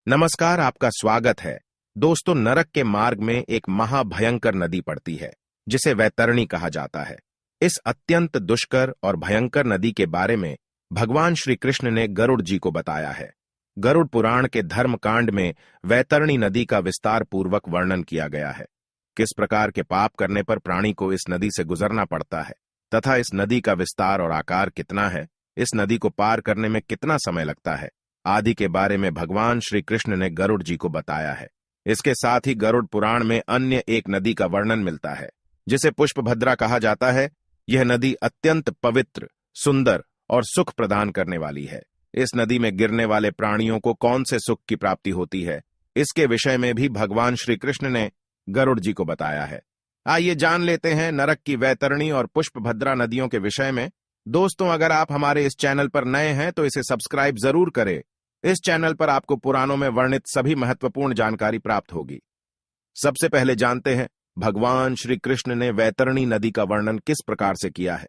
नमस्कार, आपका स्वागत है। दोस्तों, नरक के मार्ग में एक महाभयंकर नदी पड़ती है जिसे वैतरणी कहा जाता है। इस अत्यंत दुष्कर और भयंकर नदी के बारे में भगवान श्री कृष्ण ने गरुड़ जी को बताया है। गरुड़ पुराण के धर्म कांड में वैतरणी नदी का विस्तार पूर्वक वर्णन किया गया है। किस प्रकार के पाप करने पर प्राणी को इस नदी से गुजरना पड़ता है तथा इस नदी का विस्तार और आकार कितना है, इस नदी को पार करने में कितना समय लगता है आदि के बारे में भगवान श्री कृष्ण ने गरुड़ जी को बताया है। इसके साथ ही गरुड़ पुराण में अन्य एक नदी का वर्णन मिलता है जिसे पुष्पभद्रा कहा जाता है। यह नदी अत्यंत पवित्र, सुंदर और सुख प्रदान करने वाली है। इस नदी में गिरने वाले प्राणियों को कौन से सुख की प्राप्ति होती है, इसके विषय में भी भगवान श्री कृष्ण ने गरुड़ जी को बताया है। आइए जान लेते हैं नरक की वैतरणी और पुष्पभद्रा नदियों के विषय में। दोस्तों, अगर आप हमारे इस चैनल पर नए हैं तो इसे सब्सक्राइब जरूर करें। इस चैनल पर आपको पुराणों में वर्णित सभी महत्वपूर्ण जानकारी प्राप्त होगी। सबसे पहले जानते हैं भगवान श्री कृष्ण ने वैतरणी नदी का वर्णन किस प्रकार से किया है।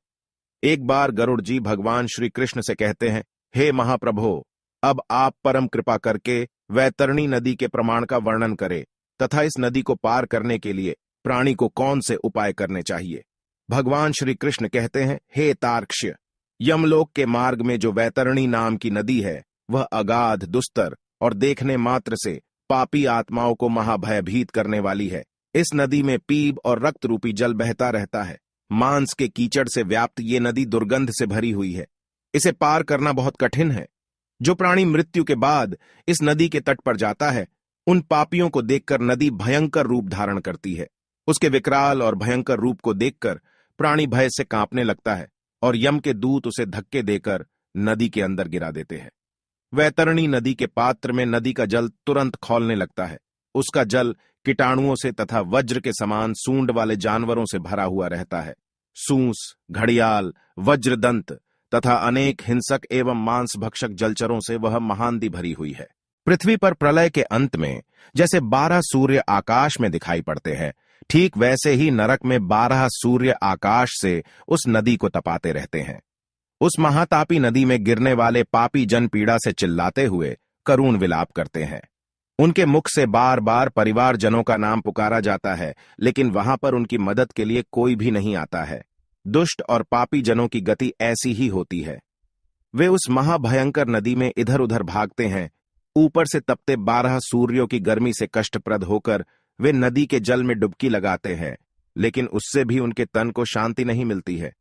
एक बार गरुड़ जी भगवान श्री कृष्ण से कहते हैं, हे महाप्रभो, अब आप परम कृपा करके वैतरणी नदी के प्रमाण का वर्णन करें तथा इस नदी को पार करने के लिए प्राणी को कौन से उपाय करने चाहिए। भगवान श्री कृष्ण कहते हैं, हे तार्क्ष्य, यमलोक के मार्ग में जो वैतरणी नाम की नदी है वह अगाध, दुस्तर और देखने मात्र से पापी आत्माओं को महाभयभीत करने वाली है। इस नदी में पीप और रक्त रूपी जल बहता रहता है। मांस के कीचड़ से व्याप्त ये नदी दुर्गंध से भरी हुई है। इसे पार करना बहुत कठिन है। जो प्राणी मृत्यु के बाद इस नदी के तट पर जाता है, उन पापियों को देखकर नदी भयंकर रूप धारण करती है। उसके विकराल और भयंकर रूप को देखकर प्राणी भय से कांपने लगता है और यम के दूत उसे धक्के देकर नदी के अंदर गिरा देते हैं। वैतरणी नदी के पात्र में नदी का जल तुरंत खौलने लगता है। उसका जल कीटाणुओं से तथा वज्र के समान सूंड वाले जानवरों से भरा हुआ रहता है। सूंस, घड़ियाल, वज्रदंत तथा अनेक हिंसक एवं मांस भक्षक जलचरों से वह महानदी भरी हुई है। पृथ्वी पर प्रलय के अंत में जैसे 12 सूर्य आकाश में दिखाई पड़ते हैं, ठीक वैसे ही नरक में 12 सूर्य आकाश से उस नदी को तपाते रहते हैं। उस महातापी नदी में गिरने वाले पापी जन पीड़ा से चिल्लाते हुए करुण विलाप करते हैं। उनके मुख से बार बार परिवारजनों का नाम पुकारा जाता है, लेकिन वहां पर उनकी मदद के लिए कोई भी नहीं आता है। दुष्ट और पापी जनों की गति ऐसी ही होती है। वे उस महाभयंकर नदी में इधर उधर भागते हैं। ऊपर से तपते 12 सूर्यों की गर्मी से कष्टप्रद होकर वे नदी के जल में डुबकी लगाते हैं, लेकिन उससे भी उनके तन को शांति नहीं मिलती है।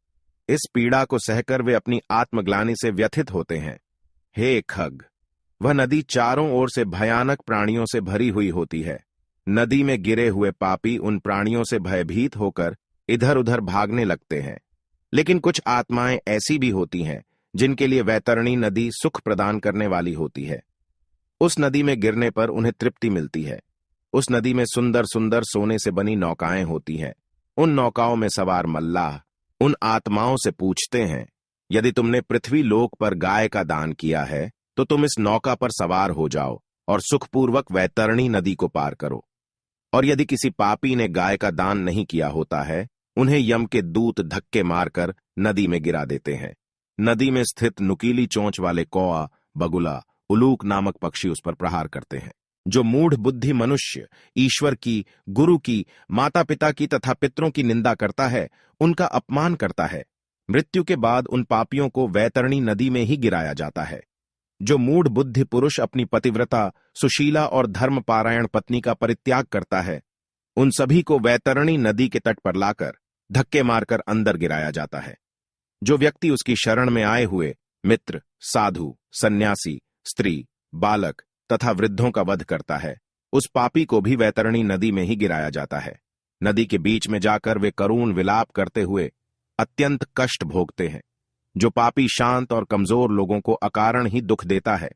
इस पीड़ा को सहकर वे अपनी आत्मग्लानि से व्यथित होते हैं। हे खग, वह नदी चारों ओर से भयानक प्राणियों से भरी हुई होती है। नदी में गिरे हुए पापी उन प्राणियों से भयभीत होकर इधर उधर भागने लगते हैं। लेकिन कुछ आत्माएं ऐसी भी होती हैं जिनके लिए वैतरणी नदी सुख प्रदान करने वाली होती है। उस नदी में गिरने पर उन्हें तृप्ति मिलती है। उस नदी में सुंदर सुंदर सोने से बनी नौकाएं होती हैं। उन नौकाओं में सवार मल्लाह उन आत्माओं से पूछते हैं, यदि तुमने पृथ्वी लोक पर गाय का दान किया है तो तुम इस नौका पर सवार हो जाओ और सुखपूर्वक वैतरणी नदी को पार करो। और यदि किसी पापी ने गाय का दान नहीं किया होता है, उन्हें यम के दूत धक्के मारकर नदी में गिरा देते हैं। नदी में स्थित नुकीली चोंच वाले कौआ, बगुला, उलूक नामक पक्षी उस पर प्रहार करते हैं। जो मूढ़ बुद्धि मनुष्य ईश्वर की, गुरु की, माता पिता की तथा पितरों की निंदा करता है, उनका अपमान करता है, मृत्यु के बाद उन पापियों को वैतरणी नदी में ही गिराया जाता है। जो मूढ़ बुद्धि पुरुष अपनी पतिव्रता, सुशीला और धर्मपारायण पत्नी का परित्याग करता है, उन सभी को वैतरणी नदी के तट पर लाकर धक्के मारकर अंदर गिराया जाता है। जो व्यक्ति उसकी शरण में आए हुए मित्र, साधु, सन्यासी, स्त्री, बालक तथा वृद्धों का वध करता है, उस पापी को भी वैतरणी नदी में ही गिराया जाता है। नदी के बीच में जाकर वे करुण विलाप करते हुए अत्यंत कष्ट भोगते हैं। जो पापी शांत और कमजोर लोगों को अकारण ही दुख देता है,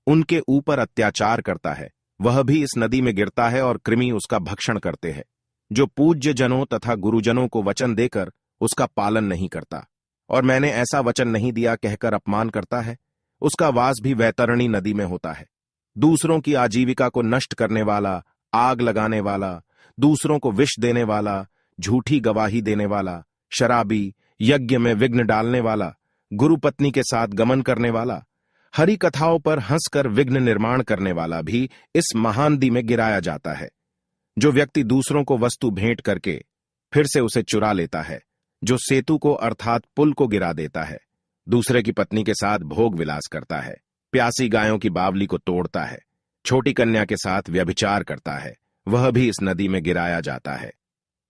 उनके ऊपर अत्याचार करता है, वह भी इस नदी में गिरता है और कृमि उसका भक्षण करते हैं। जो पूज्य जनों तथा गुरुजनों को वचन देकर उसका पालन नहीं करता और मैंने ऐसा वचन नहीं दिया कहकर अपमान करता है, उसका वास भी वैतरणी नदी में होता है। दूसरों की आजीविका को नष्ट करने वाला, आग लगाने वाला, दूसरों को विष देने वाला, झूठी गवाही देने वाला, शराबी, यज्ञ में विघ्न डालने वाला, गुरु पत्नी के साथ गमन करने वाला, हरि कथाओं पर हंसकर विघ्न निर्माण करने वाला भी इस महान नदी में गिराया जाता है। जो व्यक्ति दूसरों को वस्तु भेंट करके फिर से उसे चुरा लेता है, जो सेतु को अर्थात पुल को गिरा देता है, दूसरे की पत्नी के साथ भोग विलास करता है, प्यासी गायों की बावली को तोड़ता है, छोटी कन्या के साथ व्यभिचार करता है, वह भी इस नदी में गिराया जाता है।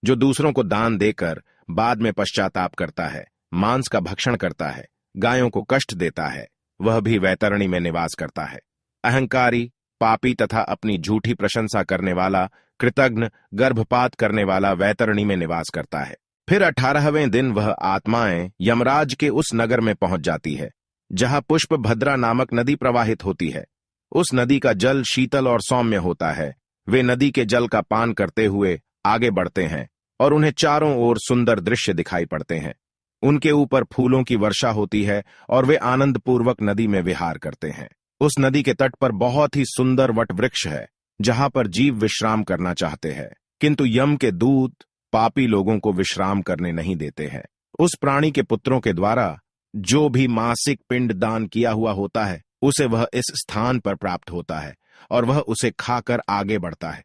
जो दूसरों को दान देकर बाद में पश्चाताप करता है, मांस का भक्षण करता है, गायों को कष्ट देता है, वह भी वैतरणी में निवास करता है। अहंकारी, पापी तथा अपनी झूठी प्रशंसा करने वाला, कृतघ्न, गर्भपात करने वाला वैतरणी में निवास करता है। फिर 18वें दिन वह आत्माएं यमराज के उस नगर में पहुंच जाती है जहां पुष्प भद्रा नामक नदी प्रवाहित होती है। उस नदी का जल शीतल और सौम्य होता है। वे नदी के जल का पान करते हुए आगे बढ़ते हैं और उन्हें चारों ओर सुंदर दृश्य दिखाई पड़ते हैं। उनके ऊपर फूलों की वर्षा होती है और वे आनंदपूर्वक नदी में विहार करते हैं। उस नदी के तट पर बहुत ही सुंदर वट वृक्ष है जहां पर जीव विश्राम करना चाहते हैं, किंतु यम के दूत पापी लोगों को विश्राम करने नहीं देते हैं। उस प्राणी के पुत्रों के द्वारा जो भी मासिक पिंड दान किया हुआ होता है उसे वह इस स्थान पर प्राप्त होता है और वह उसे खाकर आगे बढ़ता है।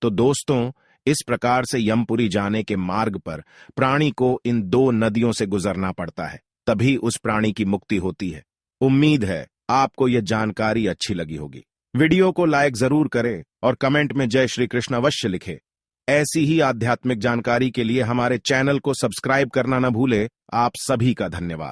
तो दोस्तों, इस प्रकार से यमपुरी जाने के मार्ग पर प्राणी को इन दो नदियों से गुजरना पड़ता है, तभी उस प्राणी की मुक्ति होती है। उम्मीद है आपको यह जानकारी अच्छी लगी होगी। वीडियो को लाइक जरूर करें और कमेंट में जय श्री कृष्ण अवश्य लिखें। ऐसी ही आध्यात्मिक जानकारी के लिए हमारे चैनल को सब्सक्राइब करना न भूले। आप सभी का धन्यवाद।